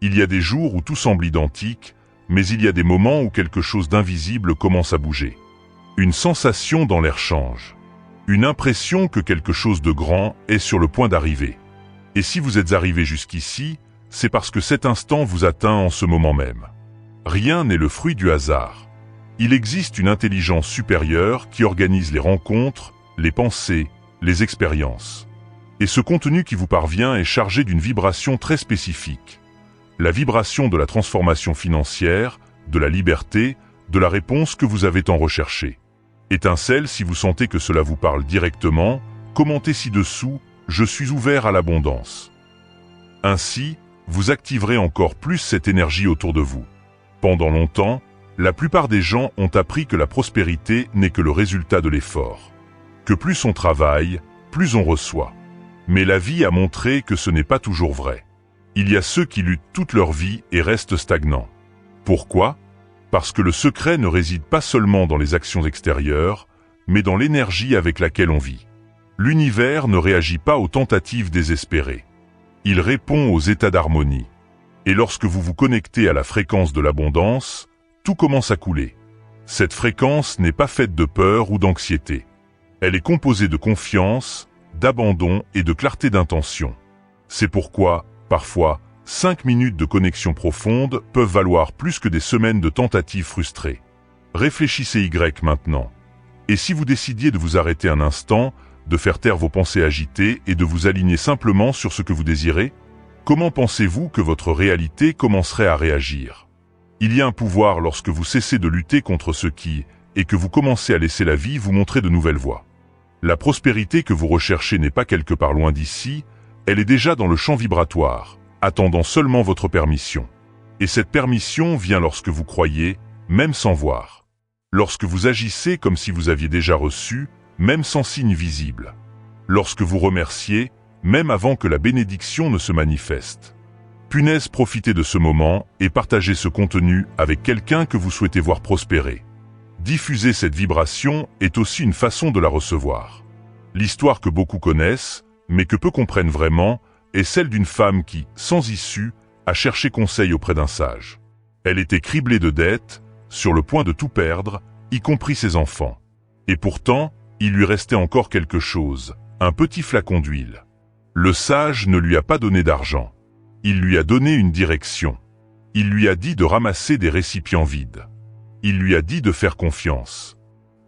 Il y a des jours où tout semble identique, mais il y a des moments où quelque chose d'invisible commence à bouger. Une sensation dans l'air change. Une impression que quelque chose de grand est sur le point d'arriver. Et si vous êtes arrivé jusqu'ici, c'est parce que cet instant vous atteint en ce moment même. Rien n'est le fruit du hasard. Il existe une intelligence supérieure qui organise les rencontres, les pensées, les expériences. Et ce contenu qui vous parvient est chargé d'une vibration très spécifique. La vibration de la transformation financière, de la liberté, de la réponse que vous avez tant recherchée. Étincelle, si vous sentez que cela vous parle directement, commentez ci-dessous « Je suis ouvert à l'abondance ». Ainsi, vous activerez encore plus cette énergie autour de vous. Pendant longtemps, la plupart des gens ont appris que la prospérité n'est que le résultat de l'effort. Que plus on travaille, plus on reçoit. Mais la vie a montré que ce n'est pas toujours vrai. Il y a ceux qui luttent toute leur vie et restent stagnants. Pourquoi ? Parce que le secret ne réside pas seulement dans les actions extérieures, mais dans l'énergie avec laquelle on vit. L'univers ne réagit pas aux tentatives désespérées. Il répond aux états d'harmonie. Et lorsque vous vous connectez à la fréquence de l'abondance, tout commence à couler. Cette fréquence n'est pas faite de peur ou d'anxiété. Elle est composée de confiance, d'abandon et de clarté d'intention. C'est pourquoi, parfois, 5 minutes de connexion profonde peuvent valoir plus que des semaines de tentatives frustrées. Réfléchissez maintenant. Et si vous décidiez de vous arrêter un instant, de faire taire vos pensées agitées et de vous aligner simplement sur ce que vous désirez? Comment pensez-vous que votre réalité commencerait à réagir? Il y a un pouvoir lorsque vous cessez de lutter contre ce qui, et que vous commencez à laisser la vie vous montrer de nouvelles voies. La prospérité que vous recherchez n'est pas quelque part loin d'ici, elle est déjà dans le champ vibratoire, attendant seulement votre permission. Et cette permission vient lorsque vous croyez, même sans voir. Lorsque vous agissez comme si vous aviez déjà reçu, même sans signe visible. Lorsque vous remerciez, même avant que la bénédiction ne se manifeste. Punaise, profitez de ce moment et partagez ce contenu avec quelqu'un que vous souhaitez voir prospérer. Diffuser cette vibration est aussi une façon de la recevoir. L'histoire que beaucoup connaissent, mais que peu comprennent vraiment, est celle d'une femme qui, sans issue, a cherché conseil auprès d'un sage. Elle était criblée de dettes, sur le point de tout perdre, y compris ses enfants. Et pourtant, il lui restait encore quelque chose, un petit flacon d'huile. Le sage ne lui a pas donné d'argent. Il lui a donné une direction. Il lui a dit de ramasser des récipients vides. Il lui a dit de faire confiance.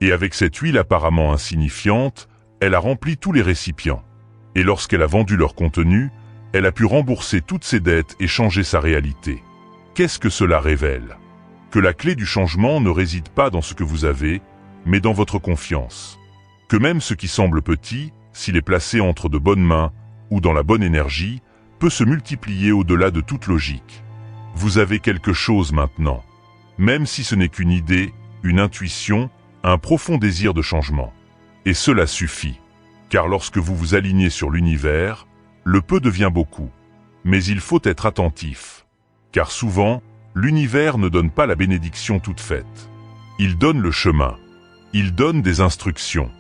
Et avec cette huile apparemment insignifiante, elle a rempli tous les récipients. Et lorsqu'elle a vendu leur contenu, elle a pu rembourser toutes ses dettes et changer sa réalité. Qu'est-ce que cela révèle? Que la clé du changement ne réside pas dans ce que vous avez, mais dans votre confiance. Que même ce qui semble petit, s'il est placé entre de bonnes mains ou dans la bonne énergie, peut se multiplier au-delà de toute logique. Vous avez quelque chose maintenant. Même si ce n'est qu'une idée, une intuition, un profond désir de changement. Et cela suffit. Car lorsque vous vous alignez sur l'univers, le peu devient beaucoup. Mais il faut être attentif. Car souvent, l'univers ne donne pas la bénédiction toute faite. Il donne le chemin. Il donne des instructions.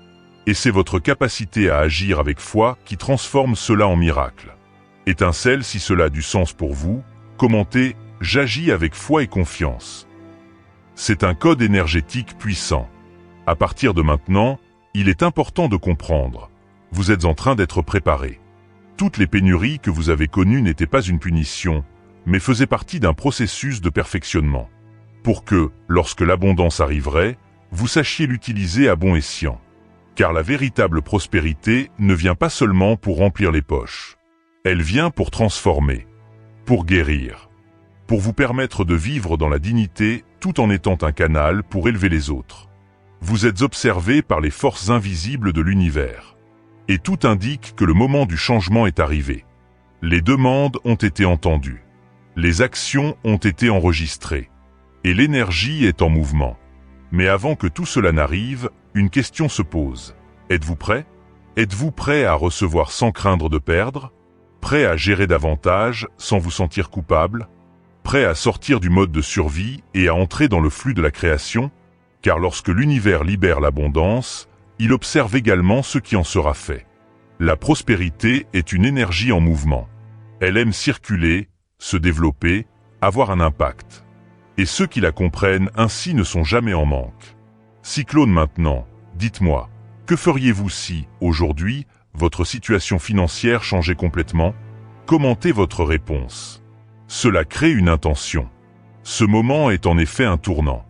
Et c'est votre capacité à agir avec foi qui transforme cela en miracle. Étincelle, si cela a du sens pour vous, commentez « J'agis avec foi et confiance ». C'est un code énergétique puissant. À partir de maintenant, il est important de comprendre. Vous êtes en train d'être préparé. Toutes les pénuries que vous avez connues n'étaient pas une punition, mais faisaient partie d'un processus de perfectionnement. Pour que, lorsque l'abondance arriverait, vous sachiez l'utiliser à bon escient. Car la véritable prospérité ne vient pas seulement pour remplir les poches. Elle vient pour transformer, pour guérir, pour vous permettre de vivre dans la dignité tout en étant un canal pour élever les autres. Vous êtes observé par les forces invisibles de l'univers. Et tout indique que le moment du changement est arrivé. Les demandes ont été entendues. Les actions ont été enregistrées. Et l'énergie est en mouvement. Mais avant que tout cela n'arrive, une question se pose. Êtes-vous prêt? Êtes-vous prêt à recevoir sans craindre de perdre? Prêt à gérer davantage sans vous sentir coupable? Prêt à sortir du mode de survie et à entrer dans le flux de la création? Car lorsque l'univers libère l'abondance, il observe également ce qui en sera fait. La prospérité est une énergie en mouvement. Elle aime circuler, se développer, avoir un impact. Et ceux qui la comprennent ainsi ne sont jamais en manque. Cyclone maintenant, dites-moi, que feriez-vous si, aujourd'hui, votre situation financière changeait complètement? Commentez votre réponse. Cela crée une intention. Ce moment est en effet un tournant.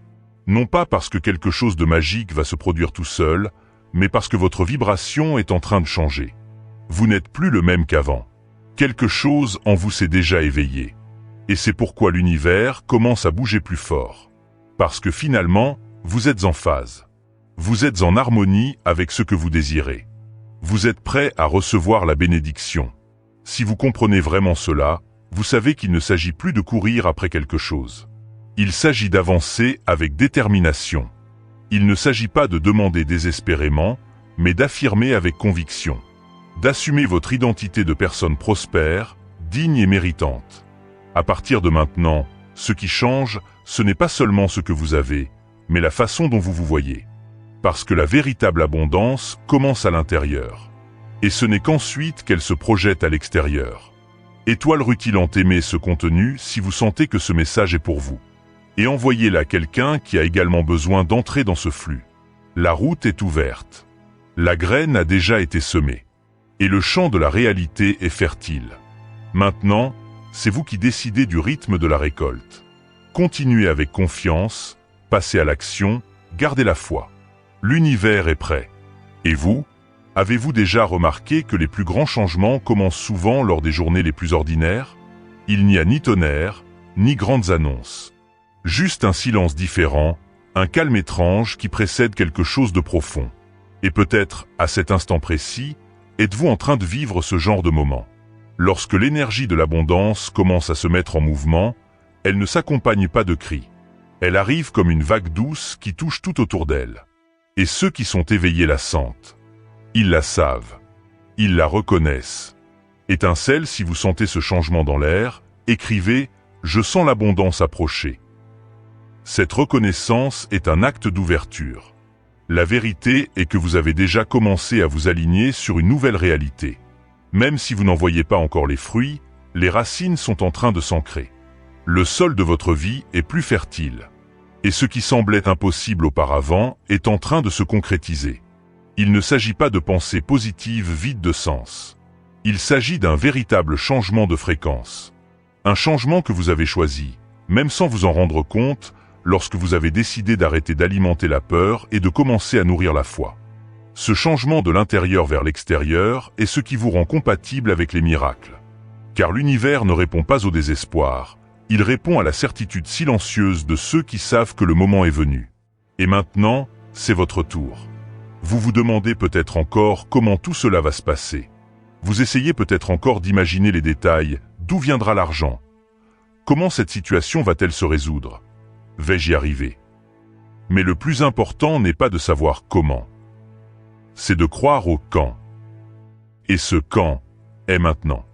Non pas parce que quelque chose de magique va se produire tout seul, mais parce que votre vibration est en train de changer. Vous n'êtes plus le même qu'avant. Quelque chose en vous s'est déjà éveillé. Et c'est pourquoi l'univers commence à bouger plus fort. Parce que finalement, vous êtes en phase. Vous êtes en harmonie avec ce que vous désirez. Vous êtes prêt à recevoir la bénédiction. Si vous comprenez vraiment cela, vous savez qu'il ne s'agit plus de courir après quelque chose. Il s'agit d'avancer avec détermination. Il ne s'agit pas de demander désespérément, mais d'affirmer avec conviction. D'assumer votre identité de personne prospère, digne et méritante. À partir de maintenant, ce qui change, ce n'est pas seulement ce que vous avez, mais la façon dont vous vous voyez. Parce que la véritable abondance commence à l'intérieur. Et ce n'est qu'ensuite qu'elle se projette à l'extérieur. Étoile rutilante, aimez ce contenu si vous sentez que ce message est pour vous. Et envoyez-le à quelqu'un qui a également besoin d'entrer dans ce flux. La route est ouverte. La graine a déjà été semée. Et le champ de la réalité est fertile. Maintenant, c'est vous qui décidez du rythme de la récolte. Continuez avec confiance, passez à l'action, gardez la foi. L'univers est prêt. Et vous? Avez-vous déjà remarqué que les plus grands changements commencent souvent lors des journées les plus ordinaires? Il n'y a ni tonnerre, ni grandes annonces. Juste un silence différent, un calme étrange qui précède quelque chose de profond. Et peut-être, à cet instant précis, êtes-vous en train de vivre ce genre de moment? Lorsque l'énergie de l'abondance commence à se mettre en mouvement, elle ne s'accompagne pas de cris. Elle arrive comme une vague douce qui touche tout autour d'elle. Et ceux qui sont éveillés la sentent. Ils la savent. Ils la reconnaissent. Étincelle, si vous sentez ce changement dans l'air, écrivez « Je sens l'abondance approcher ». Cette reconnaissance est un acte d'ouverture. La vérité est que vous avez déjà commencé à vous aligner sur une nouvelle réalité. Même si vous n'en voyez pas encore les fruits, les racines sont en train de s'ancrer. Le sol de votre vie est plus fertile. Et ce qui semblait impossible auparavant est en train de se concrétiser. Il ne s'agit pas de pensées positives vides de sens. Il s'agit d'un véritable changement de fréquence. Un changement que vous avez choisi, même sans vous en rendre compte, lorsque vous avez décidé d'arrêter d'alimenter la peur et de commencer à nourrir la foi. Ce changement de l'intérieur vers l'extérieur est ce qui vous rend compatible avec les miracles. Car l'univers ne répond pas au désespoir, il répond à la certitude silencieuse de ceux qui savent que le moment est venu. Et maintenant, c'est votre tour. Vous vous demandez peut-être encore comment tout cela va se passer. Vous essayez peut-être encore d'imaginer les détails, d'où viendra l'argent? Comment cette situation va-t-elle se résoudre? Vais-je y arriver? Mais le plus important n'est pas de savoir comment. C'est de croire au quand. Et ce quand est maintenant.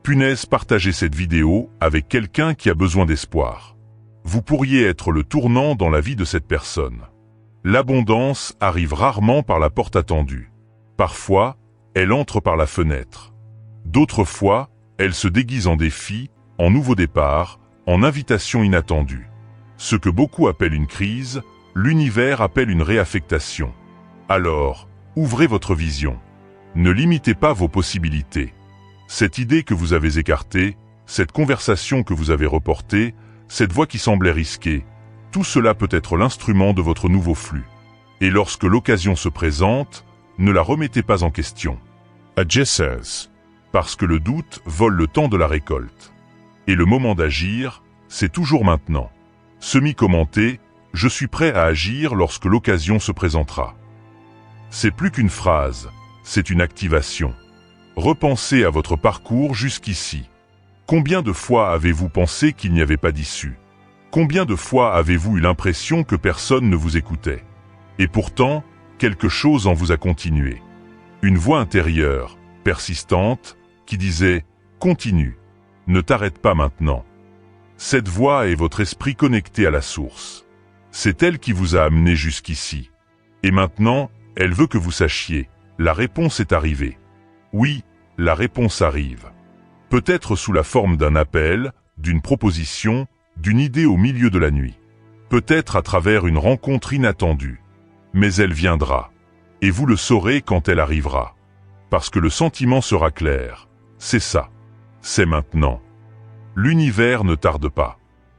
Punaise, partagez cette vidéo avec quelqu'un qui a besoin d'espoir. Vous pourriez être le tournant dans la vie de cette personne. L'abondance arrive rarement par la porte attendue. Parfois, elle entre par la fenêtre. D'autres fois, elle se déguise en défi, en nouveau départ, en invitation inattendue. Ce que beaucoup appellent une crise, l'univers appelle une réaffectation. Alors, ouvrez votre vision. Ne limitez pas vos possibilités. Cette idée que vous avez écartée, cette conversation que vous avez reportée, cette voie qui semblait risquée, tout cela peut être l'instrument de votre nouveau flux. Et lorsque l'occasion se présente, ne la remettez pas en question. Adjessez. Parce que le doute vole le temps de la récolte. Et le moment d'agir, c'est toujours maintenant. Semi-commenté, je suis prêt à agir lorsque l'occasion se présentera. C'est plus qu'une phrase, c'est une activation. Repensez à votre parcours jusqu'ici. Combien de fois avez-vous pensé qu'il n'y avait pas d'issue? Combien de fois avez-vous eu l'impression que personne ne vous écoutait? Et pourtant, quelque chose en vous a continué. Une voix intérieure, persistante, qui disait « Continue, ne t'arrête pas maintenant ». Cette voix est votre esprit connecté à la source. C'est elle qui vous a amené jusqu'ici. Et maintenant, elle veut que vous sachiez, la réponse est arrivée. Oui, la réponse arrive. Peut-être sous la forme d'un appel, d'une proposition, d'une idée au milieu de la nuit. Peut-être à travers une rencontre inattendue. Mais elle viendra. Et vous le saurez quand elle arrivera. Parce que le sentiment sera clair. C'est ça. C'est maintenant. L'univers ne tarde pas.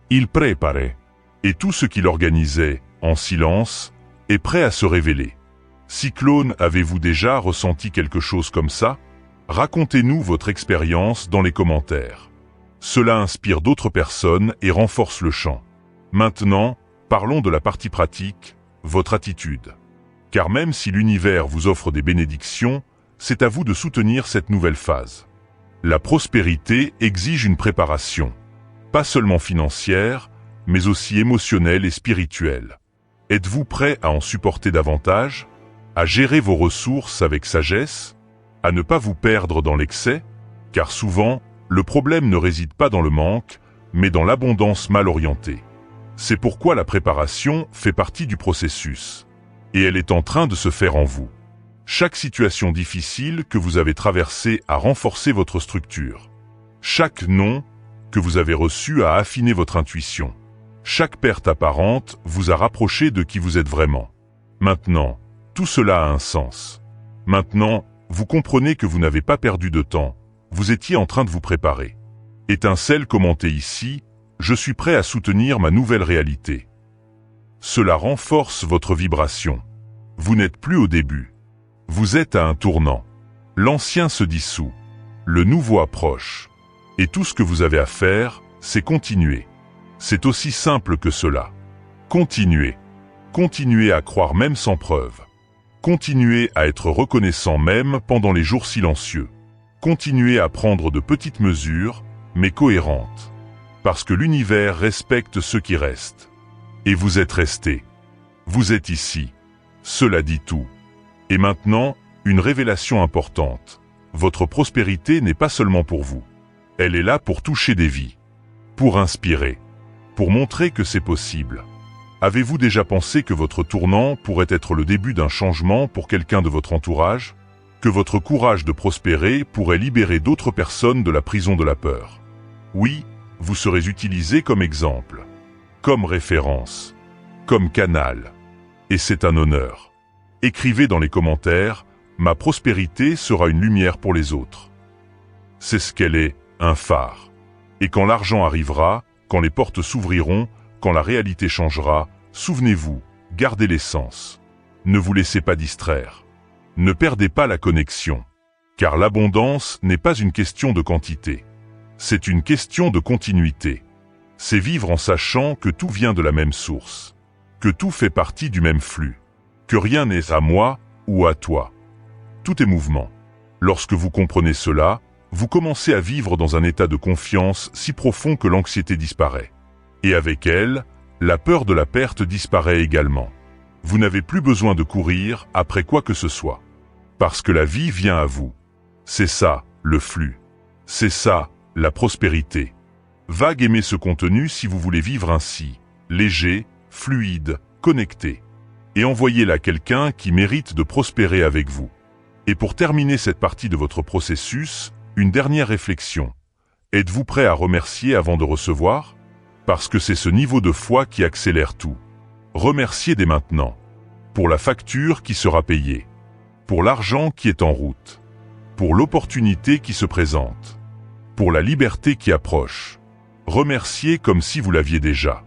Il préparait. Et tout ce qu'il organisait, en silence, est prêt à se révéler. Cyclone, avez-vous déjà ressenti quelque chose comme ça? Racontez-nous votre expérience dans les commentaires. Cela inspire d'autres personnes et renforce le chant. Maintenant, parlons de la partie pratique, votre attitude. Car même si l'univers vous offre des bénédictions, c'est à vous de soutenir cette nouvelle phase. La prospérité exige une préparation, pas seulement financière, mais aussi émotionnelle et spirituelle. Êtes-vous prêt à en supporter davantage? À gérer vos ressources avec sagesse? À ne pas vous perdre dans l'excès? Car souvent, le problème ne réside pas dans le manque, mais dans l'abondance mal orientée. C'est pourquoi la préparation fait partie du processus. Et elle est en train de se faire en vous. Chaque situation difficile que vous avez traversée a renforcé votre structure. Chaque non que vous avez reçu a affiné votre intuition. Chaque perte apparente vous a rapproché de qui vous êtes vraiment. Maintenant, tout cela a un sens. Maintenant, vous comprenez que vous n'avez pas perdu de temps, vous étiez en train de vous préparer. Étincelle commentée ici, je suis prêt à soutenir ma nouvelle réalité. Cela renforce votre vibration. Vous n'êtes plus au début. Vous êtes à un tournant. L'ancien se dissout. Le nouveau approche. Et tout ce que vous avez à faire, c'est continuer. C'est aussi simple que cela. Continuez. Continuez à croire même sans preuve. Continuez à être reconnaissant même pendant les jours silencieux. Continuez à prendre de petites mesures, mais cohérentes. Parce que l'univers respecte ceux qui restent. Et vous êtes restés. Vous êtes ici. Cela dit tout. Et maintenant, une révélation importante. Votre prospérité n'est pas seulement pour vous. Elle est là pour toucher des vies. Pour inspirer. Pour montrer que c'est possible. Avez-vous déjà pensé que votre tournant pourrait être le début d'un changement pour quelqu'un de votre entourage? Que votre courage de prospérer pourrait libérer d'autres personnes de la prison de la peur? Oui, vous serez utilisé comme exemple, comme référence, comme canal. Et c'est un honneur. Écrivez dans les commentaires, ma prospérité sera une lumière pour les autres. C'est ce qu'elle est, un phare. Et quand l'argent arrivera, quand les portes s'ouvriront, quand la réalité changera, souvenez-vous, gardez l'essence. Ne vous laissez pas distraire. Ne perdez pas la connexion. Car l'abondance n'est pas une question de quantité. C'est une question de continuité. C'est vivre en sachant que tout vient de la même source. Que tout fait partie du même flux. Que rien n'est à moi ou à toi. Tout est mouvement. Lorsque vous comprenez cela, vous commencez à vivre dans un état de confiance si profond que l'anxiété disparaît. Et avec elle, la peur de la perte disparaît également. Vous n'avez plus besoin de courir après quoi que ce soit. Parce que la vie vient à vous. C'est ça, le flux. C'est ça, la prospérité. Vague aimez ce contenu si vous voulez vivre ainsi, léger, fluide, connecté. Et envoyez-la à quelqu'un qui mérite de prospérer avec vous. Et pour terminer cette partie de votre processus, une dernière réflexion. Êtes-vous prêt à remercier avant de recevoir? Parce que c'est ce niveau de foi qui accélère tout. Remerciez dès maintenant. Pour la facture qui sera payée. Pour l'argent qui est en route. Pour l'opportunité qui se présente. Pour la liberté qui approche. Remerciez comme si vous l'aviez déjà.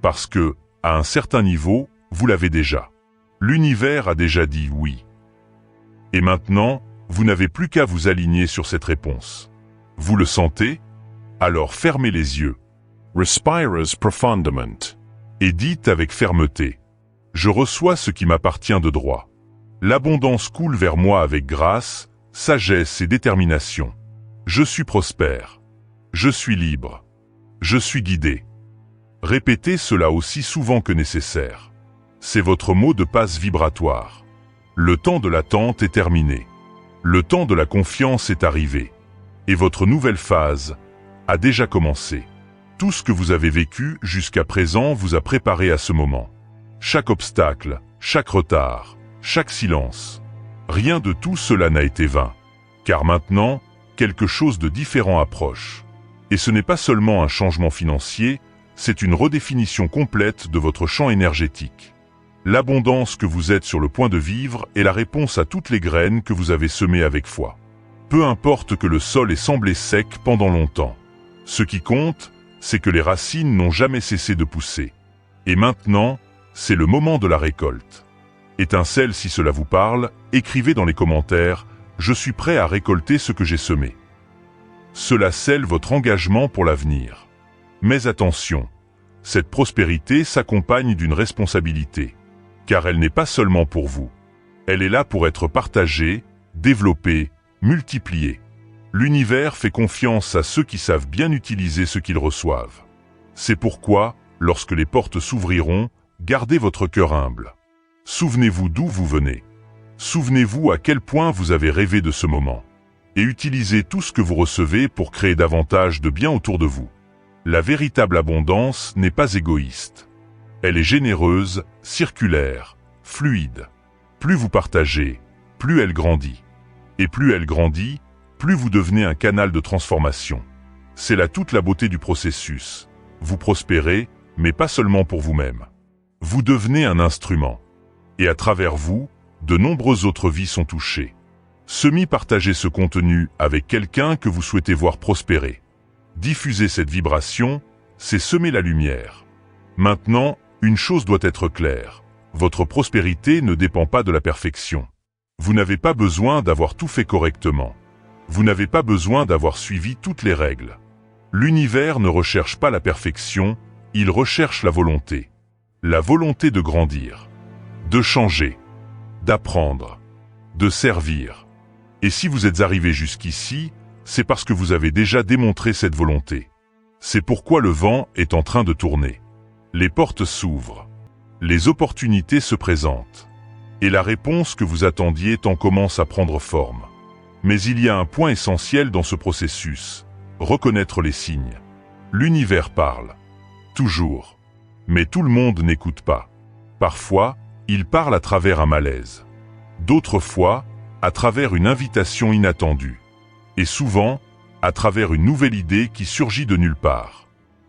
Parce que, à un certain niveau, vous l'avez déjà. L'univers a déjà dit oui. Et maintenant, vous n'avez plus qu'à vous aligner sur cette réponse. Vous le sentez? Alors fermez les yeux. Respirez profondément. Et dites avec fermeté. Je reçois ce qui m'appartient de droit. L'abondance coule vers moi avec grâce, sagesse et détermination. Je suis prospère. Je suis libre. Je suis guidé. Répétez cela aussi souvent que nécessaire. C'est votre mot de passe vibratoire. Le temps de l'attente est terminé. Le temps de la confiance est arrivé. Et votre nouvelle phase a déjà commencé. Tout ce que vous avez vécu jusqu'à présent vous a préparé à ce moment. Chaque obstacle, chaque retard, chaque silence. Rien de tout cela n'a été vain. Car maintenant, quelque chose de différent approche. Et ce n'est pas seulement un changement financier, c'est une redéfinition complète de votre champ énergétique. L'abondance que vous êtes sur le point de vivre est la réponse à toutes les graines que vous avez semées avec foi. Peu importe que le sol ait semblé sec pendant longtemps. Ce qui compte, c'est que les racines n'ont jamais cessé de pousser. Et maintenant, c'est le moment de la récolte. Étincelle, si cela vous parle, écrivez dans les commentaires « Je suis prêt à récolter ce que j'ai semé ». Cela scelle votre engagement pour l'avenir. Mais attention, cette prospérité s'accompagne d'une responsabilité. Car elle n'est pas seulement pour vous. Elle est là pour être partagée, développée, multipliée. L'univers fait confiance à ceux qui savent bien utiliser ce qu'ils reçoivent. C'est pourquoi, lorsque les portes s'ouvriront, gardez votre cœur humble. Souvenez-vous d'où vous venez. Souvenez-vous à quel point vous avez rêvé de ce moment. Et utilisez tout ce que vous recevez pour créer davantage de bien autour de vous. La véritable abondance n'est pas égoïste. Elle est généreuse, circulaire, fluide. Plus vous partagez, plus elle grandit. Et plus elle grandit, plus vous devenez un canal de transformation. C'est là toute la beauté du processus. Vous prospérez, mais pas seulement pour vous-même. Vous devenez un instrument. Et à travers vous, de nombreuses autres vies sont touchées. Partagez ce contenu avec quelqu'un que vous souhaitez voir prospérer. Diffuser cette vibration, c'est semer la lumière. Maintenant, une chose doit être claire. Votre prospérité ne dépend pas de la perfection. Vous n'avez pas besoin d'avoir tout fait correctement. Vous n'avez pas besoin d'avoir suivi toutes les règles. L'univers ne recherche pas la perfection, il recherche la volonté. La volonté de grandir, de changer, d'apprendre, de servir. Et si vous êtes arrivé jusqu'ici, c'est parce que vous avez déjà démontré cette volonté. C'est pourquoi le vent est en train de tourner. Les portes s'ouvrent. Les opportunités se présentent. Et la réponse que vous attendiez commence à prendre forme. Mais il y a un point essentiel dans ce processus. Reconnaître les signes. L'univers parle. Toujours. Mais tout le monde n'écoute pas. Parfois, il parle à travers un malaise. D'autres fois, à travers une invitation inattendue. Et souvent, à travers une nouvelle idée qui surgit de nulle part.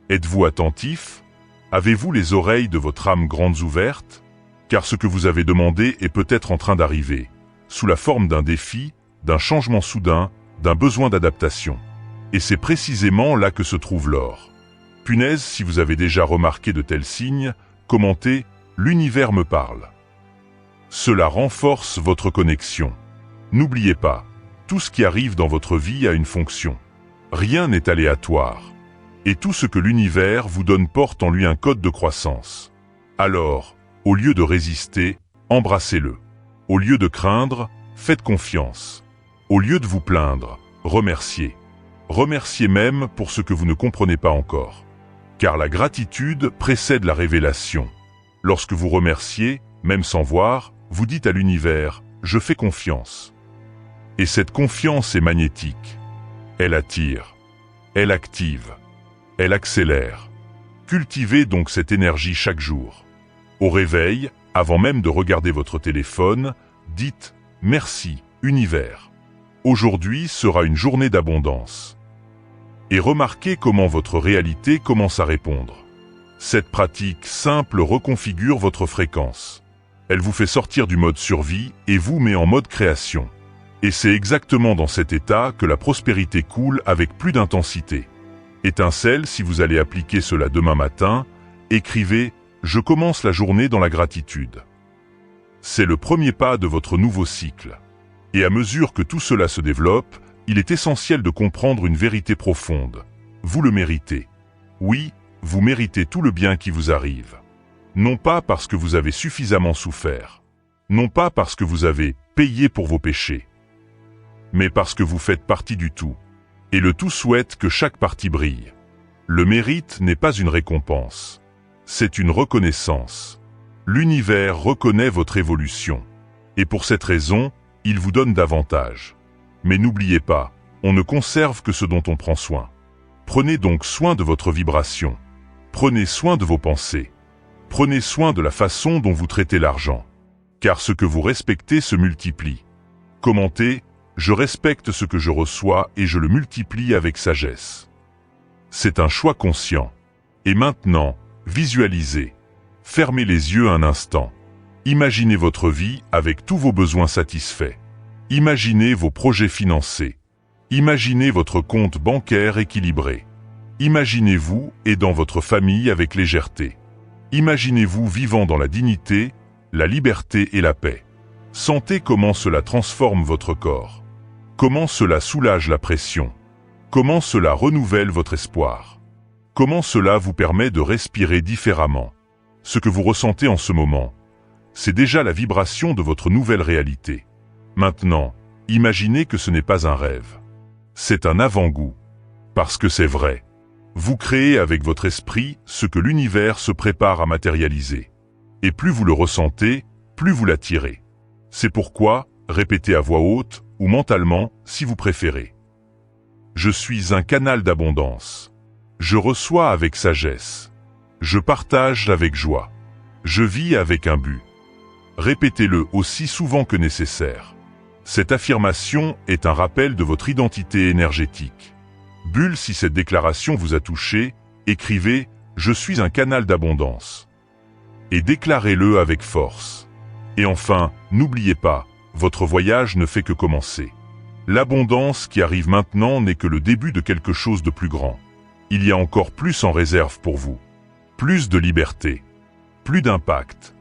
Êtes-vous attentif? Avez-vous les oreilles de votre âme grandes ouvertes? Car ce que vous avez demandé est peut-être en train d'arriver, sous la forme d'un défi, d'un changement soudain, d'un besoin d'adaptation. Et c'est précisément là que se trouve l'or. Punaise, si vous avez déjà remarqué de tels signes, commentez « L'univers me parle ». Cela renforce votre connexion. N'oubliez pas, tout ce qui arrive dans votre vie a une fonction. Rien n'est aléatoire. Et tout ce que l'univers vous donne porte en lui un code de croissance. Alors, au lieu de résister, embrassez-le. Au lieu de craindre, faites confiance. Au lieu de vous plaindre, remerciez. Remerciez même pour ce que vous ne comprenez pas encore. Car la gratitude précède la révélation. Lorsque vous remerciez, même sans voir, vous dites à l'univers « Je fais confiance ». Et cette confiance est magnétique. Elle attire. Elle active. Elle accélère. Cultivez donc cette énergie chaque jour. Au réveil, avant même de regarder votre téléphone, dites « Merci, univers ». Aujourd'hui sera une journée d'abondance. Et remarquez comment votre réalité commence à répondre. Cette pratique simple reconfigure votre fréquence. Elle vous fait sortir du mode survie et vous met en mode création. Et c'est exactement dans cet état que la prospérité coule avec plus d'intensité. Étincelle, si vous allez appliquer cela demain matin, écrivez « Je commence la journée dans la gratitude ». C'est le premier pas de votre nouveau cycle. Et à mesure que tout cela se développe, il est essentiel de comprendre une vérité profonde. Vous le méritez. Oui, vous méritez tout le bien qui vous arrive. Non pas parce que vous avez suffisamment souffert. Non pas parce que vous avez payé pour vos péchés. Mais parce que vous faites partie du tout. Et le tout souhaite que chaque partie brille. Le mérite n'est pas une récompense. C'est une reconnaissance. L'univers reconnaît votre évolution. Et pour cette raison, il vous donne davantage. Mais n'oubliez pas, on ne conserve que ce dont on prend soin. Prenez donc soin de votre vibration. Prenez soin de vos pensées. Prenez soin de la façon dont vous traitez l'argent. Car ce que vous respectez se multiplie. Commentez, je respecte ce que je reçois et je le multiplie avec sagesse. C'est un choix conscient. Et maintenant, visualisez. Fermez les yeux un instant. Imaginez votre vie avec tous vos besoins satisfaits. Imaginez vos projets financés. Imaginez votre compte bancaire équilibré. Imaginez-vous aidant votre famille avec légèreté. Imaginez-vous vivant dans la dignité, la liberté et la paix. Sentez comment cela transforme votre corps. Comment cela soulage la pression. Comment cela renouvelle votre espoir. Comment cela vous permet de respirer différemment. Ce que vous ressentez en ce moment, c'est déjà la vibration de votre nouvelle réalité. Maintenant, imaginez que ce n'est pas un rêve. C'est un avant-goût. Parce que c'est vrai. Vous créez avec votre esprit ce que l'univers se prépare à matérialiser. Et plus vous le ressentez, plus vous l'attirez. C'est pourquoi, répétez à voix haute, ou mentalement, si vous préférez. Je suis un canal d'abondance. Je reçois avec sagesse. Je partage avec joie. Je vis avec un but. Répétez-le aussi souvent que nécessaire. Cette affirmation est un rappel de votre identité énergétique. Bulle, si cette déclaration vous a touché, écrivez « Je suis un canal d'abondance » et déclarez-le avec force. Et enfin, n'oubliez pas, votre voyage ne fait que commencer. L'abondance qui arrive maintenant n'est que le début de quelque chose de plus grand. Il y a encore plus en réserve pour vous. Plus de liberté, plus d'impact,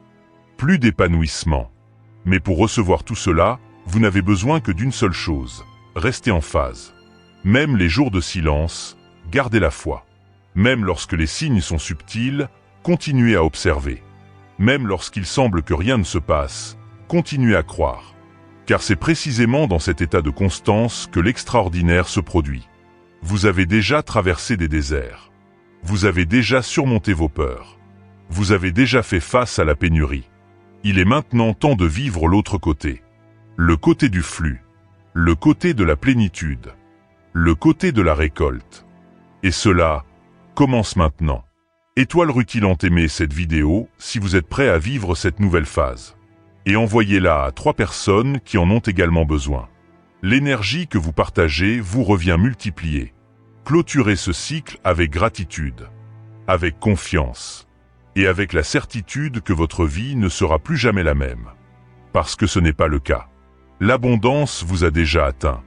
plus d'épanouissement. Mais pour recevoir tout cela, vous n'avez besoin que d'une seule chose, rester en phase. Même les jours de silence, gardez la foi. Même lorsque les signes sont subtils, continuez à observer. Même lorsqu'il semble que rien ne se passe, continuez à croire. Car c'est précisément dans cet état de constance que l'extraordinaire se produit. Vous avez déjà traversé des déserts. Vous avez déjà surmonté vos peurs. Vous avez déjà fait face à la pénurie. Il est maintenant temps de vivre l'autre côté. Le côté du flux. Le côté de la plénitude. Le côté de la récolte. Et cela commence maintenant. Étoile rutilante, aimez cette vidéo si vous êtes prêt à vivre cette nouvelle phase. Et envoyez-la à 3 personnes qui en ont également besoin. L'énergie que vous partagez vous revient multipliée. Clôturez ce cycle avec gratitude, avec confiance, et avec la certitude que votre vie ne sera plus jamais la même. Parce que ce n'est pas le cas. L'abondance vous a déjà atteint.